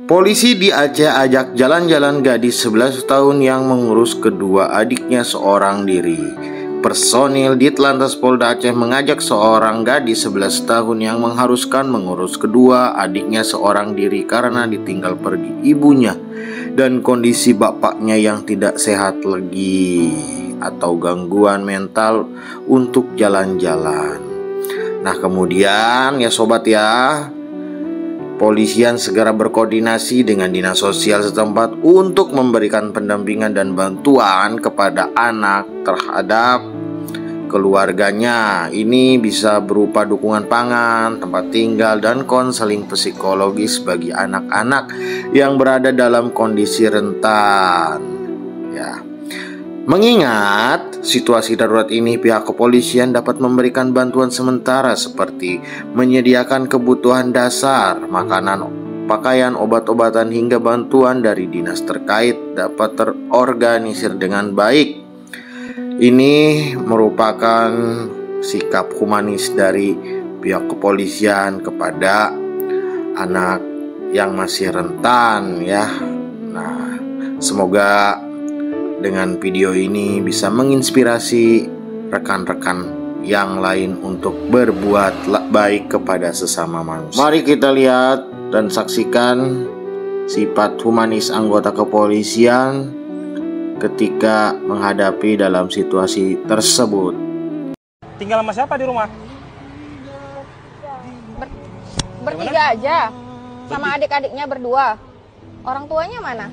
Polisi di Aceh ajak jalan-jalan gadis 11 tahun yang mengurus kedua adiknya seorang diri. Personil Ditlantas Polda Aceh mengajak seorang gadis 11 tahun yang mengharuskan mengurus kedua adiknya seorang diri karena ditinggal pergi ibunya dan kondisi bapaknya yang tidak sehat lagi atau gangguan mental untuk jalan-jalan. Nah, kemudian ya sobat ya, polisian segera berkoordinasi dengan dinas sosial setempat untuk memberikan pendampingan dan bantuan kepada anak terhadap keluarganya. Ini bisa berupa dukungan pangan, tempat tinggal, dan konseling psikologis bagi anak-anak yang berada dalam kondisi rentan. Ya. Mengingat situasi darurat ini, pihak kepolisian dapat memberikan bantuan sementara seperti menyediakan kebutuhan dasar, makanan, pakaian, obat-obatan, hingga bantuan dari dinas terkait dapat terorganisir dengan baik. Ini merupakan sikap humanis dari pihak kepolisian kepada anak yang masih rentan ya. Nah, semoga dengan video ini bisa menginspirasi rekan-rekan yang lain untuk berbuat baik kepada sesama manusia. Mari kita lihat dan saksikan sifat humanis anggota kepolisian ketika menghadapi dalam situasi tersebut. Tinggal sama siapa di rumah? Bertiga aja, sama adik-adiknya berdua. Orang tuanya mana?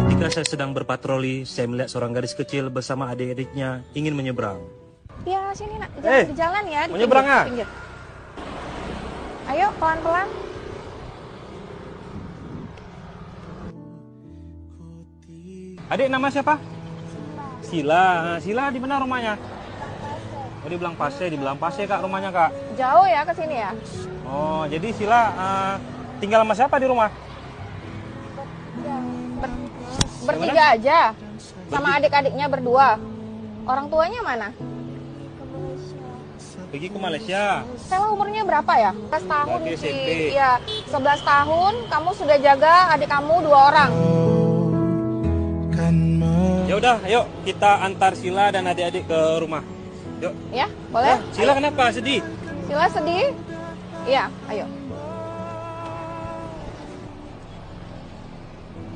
Ketika saya sedang berpatroli, saya melihat seorang gadis kecil bersama adik-adiknya ingin menyeberang. Ya sini nak, jangan di jalan ya. Di menyeberang ah? pinggir. Ayo pelan-pelan. Adik nama siapa? Sila. Sila di mana rumahnya? Oh, di Belangpase. Di Belangpase kak rumahnya kak. Jauh ya ke sini ya? Oh, jadi Sila tinggal sama siapa di rumah? Bertiga aja, sama adik-adiknya berdua. Orang tuanya mana? Pergi ke Malaysia. Sela umurnya berapa ya? 11 tahun Lagi sih. SMP. Iya, 11 tahun kamu sudah jaga adik kamu 2 orang. Ya udah, ayo kita antar Sila dan adik-adik ke rumah. Yuk. Ya, boleh? Ya, Sila kenapa? Sedih? Sila sedih? Iya, ayo.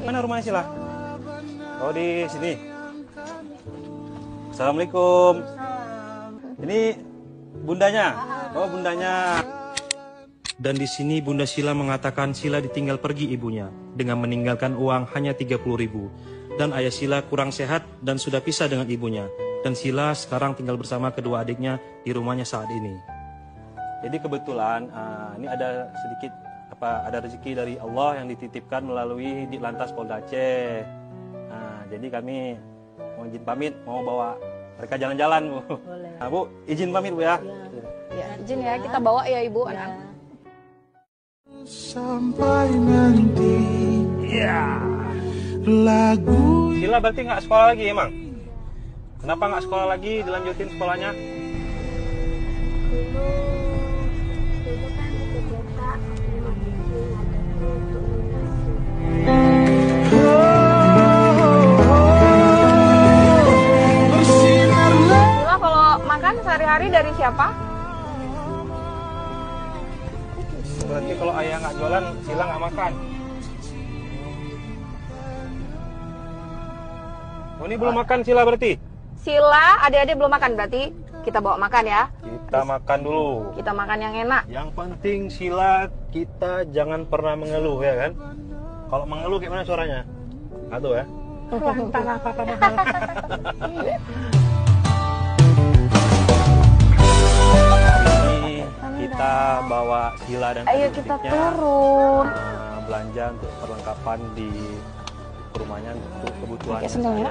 Mana rumahnya Sila? Oh, di sini. Assalamualaikum. Ini bundanya. Oh, bundanya. Dan di sini Bunda Sila mengatakan Sila ditinggal pergi ibunya dengan meninggalkan uang hanya 30.000. Dan ayah Sila kurang sehat dan sudah pisah dengan ibunya. Dan Sila sekarang tinggal bersama kedua adiknya di rumahnya saat ini. Jadi kebetulan ini ada sedikit ada rezeki dari Allah yang dititipkan melalui Ditlantas Polda Aceh. Jadi kami mau izin pamit, mau bawa mereka jalan-jalan, Bu. Boleh. Nah, Bu, izin pamit, Bu ya. Ya, izin ya, kita bawa ya Ibu anak. Sampai nanti. Iya. Lagu Sila berarti nggak sekolah lagi emang? Kenapa nggak sekolah lagi? Dilanjutin sekolahnya? Dulu kan dikerja Sila kalau makan sehari-hari dari siapa? Berarti kalau ayah nggak jualan, Sila nggak makan. Oh, ini belum makan Sila berarti? Sila, adik-adik belum makan berarti kita bawa makan ya. Kita makan dulu. Kita makan yang enak. Yang penting Sila kita jangan pernah mengeluh ya kan? Kalau mengeluh gimana suaranya? Aduh ya. Ini kita bawa Sila dan Ayo kita adik-adiknya, turun. belanja untuk perlengkapan di rumahnya untuk kebutuhan. Oke, sendalnya.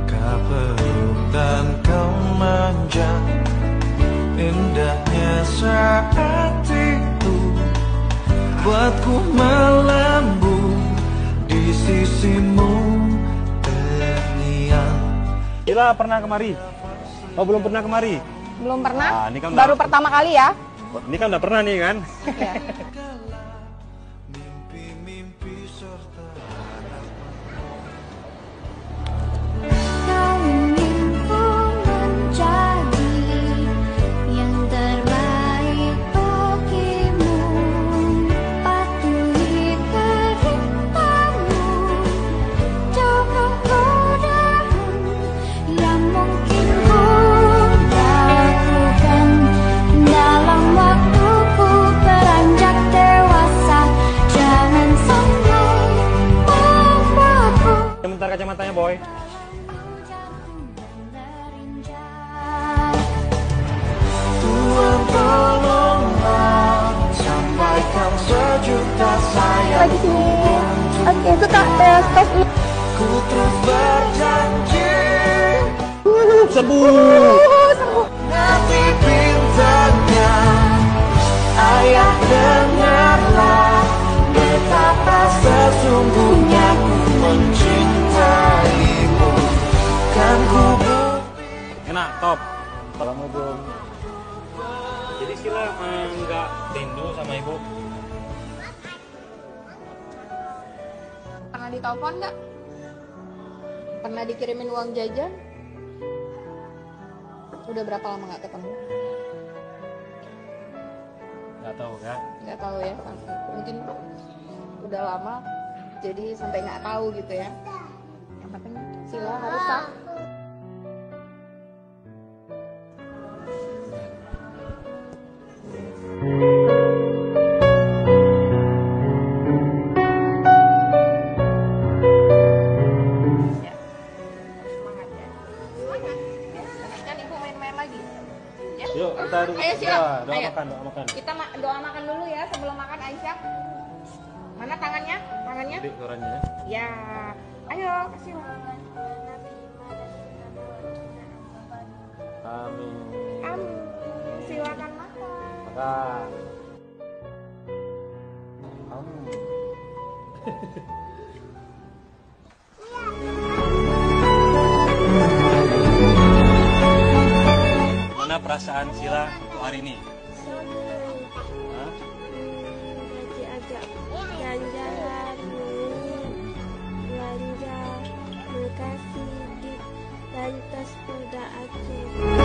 kau peluk dan kau manja, indahnya saat itu buatku melambung di sisimu terngiang. Sila pernah kemari? Oh, belum pernah kemari? Belum pernah? Ini kan Baru pertama kali ya? Ini kan udah pernah nih kan? Ya. Mimpi-mimpi serta Kau ingin ku menjadi yang terbaik bagimu, patuhi perintahmu, jauhkan godaan yang mungkin ku lakukan dalam waktuku beranjak dewasa. Jangan sampai membuatku Sebentar kacamatanya boy. Tuhan tolonglah sampaikan sejuta sayang Lagi sini. Oke, itu Kak, tos ini. ku terus berjanji Sembuh. nanti bintangnya ayah dengarlah betapa sesungguhnya ku mencintaimu kan ku Enak, top. Assalamualaikum. Jadi Sila nggak rindu sama ibu? Pernah ditelepon nggak? Pernah dikirimin uang jajan? Udah berapa lama nggak ketemu? Nggak tahu Kak. Nggak tahu ya, mungkin udah lama jadi sampai nggak tahu gitu ya. Yang penting Sila harus sah. Ya. Semangat ya. Semangat. Ya. Nanti kan ibu main-main lagi. Ya. Yuk kita dulu. Ayo Sila. Doa Ayo. makan, doa makan. Kita doa makan dulu ya sebelum makan Aisyah. Mana tangannya? Tangannya? Gede suaranya ya. Ya. Ayo kasih. Amin. Amin. Silakan makan. Makan. Amin. Mana perasaan Sila untuk hari ini? Hah? diajak jalan-jalan, belanja, bekasi di lantas Polda Aceh.